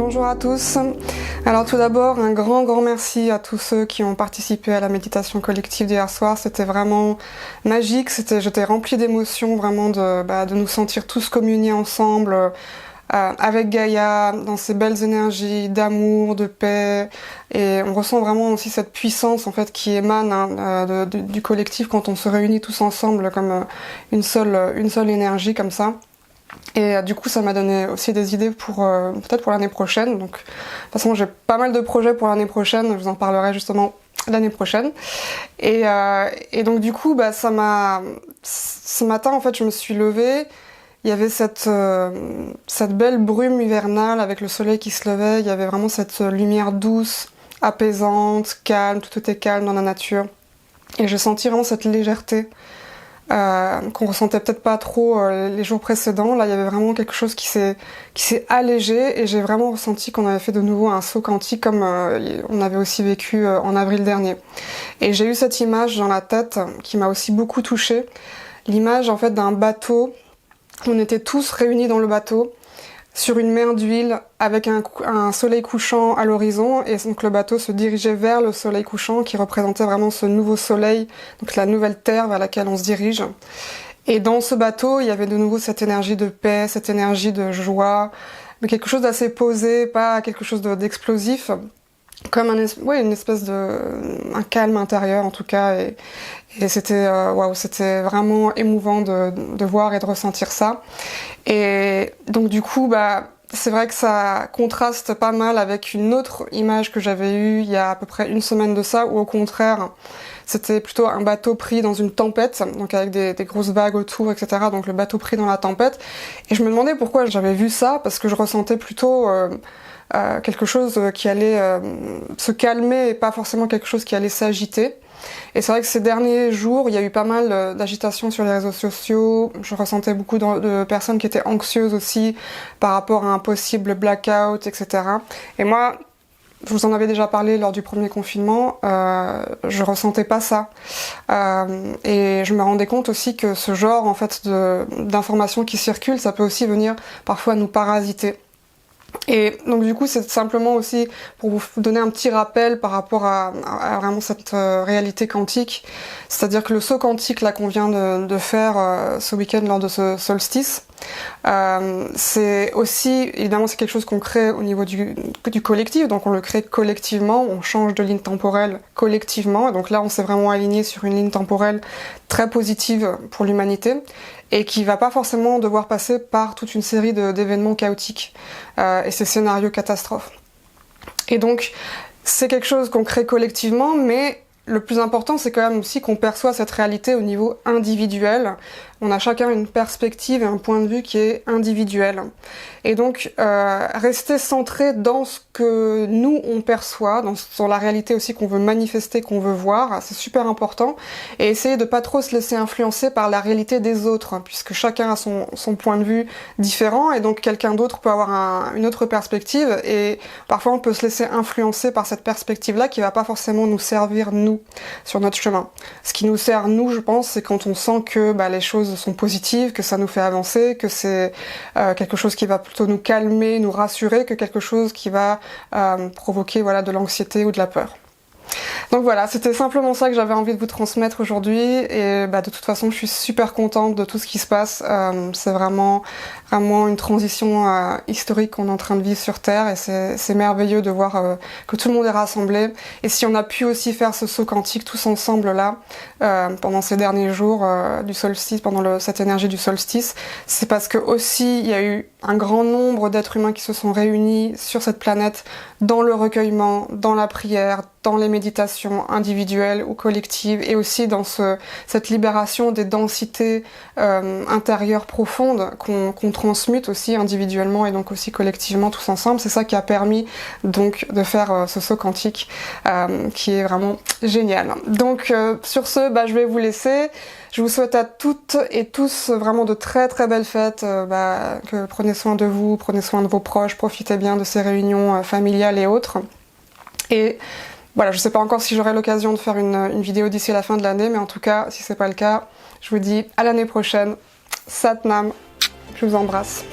Bonjour à tous. Alors tout d'abord, un grand merci à tous ceux qui ont participé à la méditation collective d'hier soir. C'était vraiment magique, j'étais remplie d'émotions, vraiment de nous sentir tous communier ensemble avec Gaïa, dans ces belles énergies d'amour, de paix. Et on ressent vraiment aussi cette puissance en fait qui émane du collectif quand on se réunit tous ensemble comme une seule énergie comme ça. Et du coup, ça m'a donné aussi des idées pour peut-être pour l'année prochaine. Donc, de toute façon, j'ai pas mal de projets pour l'année prochaine. Je vous en parlerai justement l'année prochaine. Et donc, du coup, ce matin, en fait, je me suis levée. Il y avait cette belle brume hivernale avec le soleil qui se levait. Il y avait vraiment cette lumière douce, apaisante, calme. Tout était calme dans la nature. Et j'ai senti vraiment cette légèreté. Qu'on ressentait peut-être pas trop les jours précédents. Là, il y avait vraiment quelque chose qui s'est allégé et j'ai vraiment ressenti qu'on avait fait de nouveau un saut quantique comme on avait aussi vécu en avril dernier. Et j'ai eu cette image dans la tête qui m'a aussi beaucoup touchée. L'image en fait d'un bateau. On était tous réunis dans le bateau sur une mer d'huile avec un soleil couchant à l'horizon et donc le bateau se dirigeait vers le soleil couchant qui représentait vraiment ce nouveau soleil, donc la nouvelle terre vers laquelle on se dirige. Et dans ce bateau, il y avait de nouveau cette énergie de paix, cette énergie de joie, de quelque chose d'assez posé, pas quelque chose d'explosif, comme une espèce un calme intérieur en tout cas. Et c'était c'était vraiment émouvant de voir et de ressentir ça. Et donc du coup, c'est vrai que ça contraste pas mal avec une autre image que j'avais eue il y a à peu près une semaine de ça, où au contraire, c'était plutôt un bateau pris dans une tempête, donc avec des grosses vagues autour, etc. Donc le bateau pris dans la tempête. Et je me demandais pourquoi j'avais vu ça, parce que je ressentais plutôt quelque chose qui allait se calmer et pas forcément quelque chose qui allait s'agiter. Et c'est vrai que ces derniers jours, il y a eu pas mal d'agitation sur les réseaux sociaux. Je ressentais beaucoup de personnes qui étaient anxieuses aussi par rapport à un possible blackout, etc. Et moi, je vous en avais déjà parlé lors du premier confinement, je ressentais pas ça. Et je me rendais compte aussi que ce genre en fait d'informations qui circulent, ça peut aussi venir parfois nous parasiter. Et donc du coup c'est simplement aussi pour vous donner un petit rappel par rapport à vraiment cette réalité quantique, c'est-à-dire que le saut quantique là qu'on vient de faire ce week-end lors de ce solstice, c'est aussi, évidemment c'est quelque chose qu'on crée au niveau du collectif, donc on le crée collectivement, on change de ligne temporelle collectivement, et donc là on s'est vraiment aligné sur une ligne temporelle très positive pour l'humanité, et qui va pas forcément devoir passer par toute une série d'événements chaotiques et ces scénarios catastrophes. Et donc c'est quelque chose qu'on crée collectivement, mais le plus important, c'est quand même aussi qu'on perçoit cette réalité au niveau individuel. On a chacun une perspective et un point de vue qui est individuel. Et donc, rester centré dans ce que nous, on perçoit, dans la réalité aussi qu'on veut manifester, qu'on veut voir, c'est super important. Et essayer de pas trop se laisser influencer par la réalité des autres, puisque chacun a son point de vue différent, et donc quelqu'un d'autre peut avoir une autre perspective, et parfois on peut se laisser influencer par cette perspective-là qui va pas forcément nous servir, nous, sur notre chemin. Ce qui nous sert, nous, je pense, c'est quand on sent que les choses sont positives, que ça nous fait avancer, que c'est quelque chose qui va plutôt nous calmer, nous rassurer, que quelque chose qui va provoquer de l'anxiété ou de la peur. Donc voilà, c'était simplement ça que j'avais envie de vous transmettre aujourd'hui, et de toute façon je suis super contente de tout ce qui se passe. C'est vraiment une transition historique qu'on est en train de vivre sur Terre, et c'est merveilleux de voir que tout le monde est rassemblé. Et si on a pu aussi faire ce saut quantique tous ensemble là, pendant ces derniers jours du solstice, pendant cette énergie du solstice, c'est parce que aussi il y a eu un grand nombre d'êtres humains qui se sont réunis sur cette planète dans le recueillement, dans la prière, dans les méditations individuelles ou collectives, et aussi dans cette libération des densités intérieures profondes qu'on transmute aussi individuellement et donc aussi collectivement tous ensemble. C'est ça qui a permis donc de faire ce saut quantique qui est vraiment génial. Donc sur ce, je vais vous laisser. Je vous souhaite à toutes et tous vraiment de très très belles fêtes, que prenez soin de vous, prenez soin de vos proches, profitez bien de ces réunions familiales et autres. Et voilà, je sais pas encore si j'aurai l'occasion de faire une vidéo d'ici la fin de l'année, mais en tout cas, si c'est pas le cas, je vous dis à l'année prochaine. Satnam, je vous embrasse.